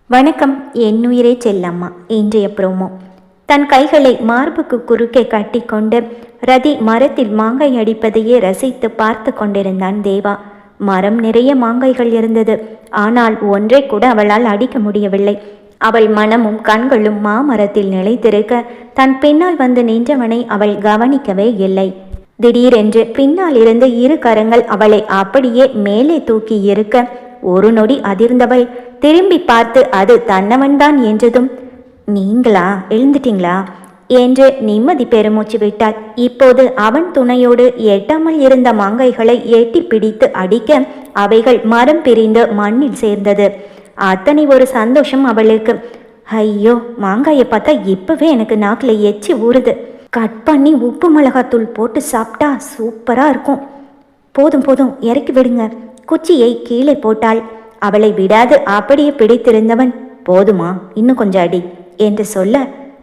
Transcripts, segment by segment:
வணக்கம் என்னுயிரே செல்லம்மா. இன்றைய ப்ரோமோ. தன் கைகளை மார்புக்கு குறுக்கே கட்டிக்கொண்டு ரதி மரத்தில் மாங்காய் அடிப்பதையே ரசித்து பார்த்து கொண்டிருந்தான் தேவா. மரம் நிறைய மாங்காய்கள் இருந்தது. ஆனால் ஒன்றை கூட அவளால் அடிக்க முடியவில்லை. அவள் மனமும் கண்களும் மாமரத்தில் நிலைத்திருக்க தன் பின்னால் வந்து நின்றவனை அவள் கவனிக்கவே இல்லை. திடீரென்று பின்னால் இருந்து இரு கரங்கள் அவளை அப்படியே மேலே தூக்கி இருக்க ஒரு நொடி அதிர்ந்தவள் திரும்பி பார்த்து அது தன்னவன்தான் என்றதும், நீங்களா, எழுந்துட்டீங்களா என்று நிம்மதி பெருமூச்சு விட்டாள். இப்போது அவன் துணையோடு எட்டாமல் இருந்த மாங்காய்களை எட்டி பிடித்து அடிக்க அவைகள் மரம் பிரிந்து மண்ணில் சேர்ந்தது. அத்தனை ஒரு சந்தோஷம் அவளுக்கு. ஐயோ, மாங்காயை பார்த்தா இப்பவே எனக்கு நாக்கில் எச்சி ஊறுது. கட் பண்ணி உப்பு மிளகாத்தூள் போட்டு சாப்பிட்டா சூப்பராக இருக்கும். போதும் போதும், இறக்கி விடுங்க. குச்சியை கீழே போட்டாள். அவளை விடாது அப்படியே பிடித்திருந்தவன், போதுமா, இன்னும் கொஞ்சம் அடி என்று சொல்ல,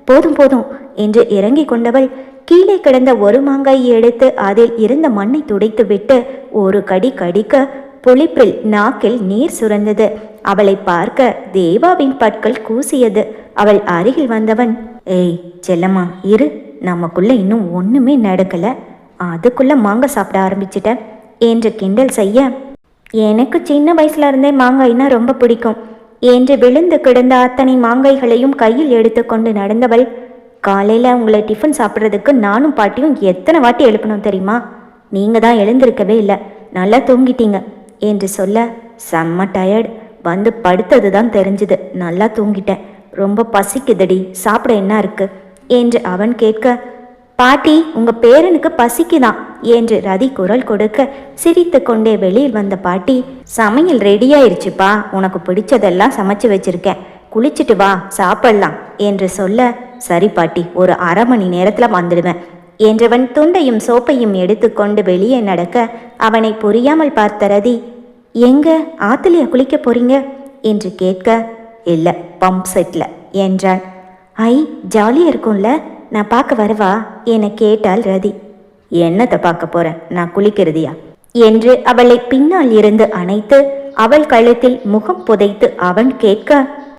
போதும் போதும் என்று இறங்கி கொண்டவள் கீழே கிடந்த ஒரு மாங்காயை எடுத்து அதில் இருந்த மண்ணை துடைத்து விட்டு ஒரு கடி கடிக்க புளிப்பில் நாக்கில் நீர் சுரந்தது. அவளை பார்க்க தேவாவின் பற்கள் கூசியது. அவள் அருகில் வந்தவன், ஏய் செல்லம்மா இரு, நமக்குள்ள இன்னும் ஒண்ணுமே நடக்கல, அதுக்குள்ள மாங்காய் சாப்பிட ஆரம்பிச்சிட்ட என்று கிண்டல் செய்ய, எனக்கு சின்ன வயசுல இருந்தே மாங்காய்னா ரொம்ப பிடிக்கும் என்று விழுந்து கிடந்த அத்தனை மாங்காய்களையும் கையில் எடுத்துக்கொண்டு நடந்தவள், காலையில் உங்களை டிஃபன் சாப்பிட்றதுக்கு நானும் பாட்டியும் எத்தனை வாட்டி எழுப்பணும் தெரியுமா? நீங்கள் தான் எழுந்திருக்கவே இல்லை, நல்லா தூங்கிட்டீங்க என்று சொல்ல, செம்ம டயர்டு, வந்து படுத்தது தான் தெரிஞ்சுது, நல்லா தூங்கிட்டேன், ரொம்ப பசிக்குதடி, சாப்பிட என்ன இருக்கு என்று அவன் கேட்க, பாட்டி உங்கள் பேரனுக்கு பசிக்குதான் என்று ரதி குரல் கொடுக்க சிரித்து கொண்டே வெளியில் வந்த பாட்டி, சமையல் ரெடியாயிருச்சுப்பா, உனக்கு பிடிச்சதெல்லாம் சமைச்சு வச்சிருக்கேன், குளிச்சுட்டு வா சாப்பிடலாம் என்று சொல்ல, சரி பாட்டி, ஒரு அரை மணி நேரத்தில் வந்துடுவேன் என்றவன் துண்டையும் சோப்பையும் எடுத்துக்கொண்டு வெளியே நடக்க அவனை புரியாமல் பார்த்த ரதி, எங்க ஆத்துலையா குளிக்க போறீங்க என்று கேட்க, இல்லை பம்ப் செட்டில் என்றான். ஐ, ஜாலியாக இருக்கும்ல, நான் பார்க்க வரவா என கேட்டாள் ரதி. என்னத்தை பார்க்க போறேன், நான் குளிக்கிறதியா என்று அவளை பின்னால் இருந்து அணைத்து அவள் கழுத்தில் முகம் புதைத்து அவன் கேட்க,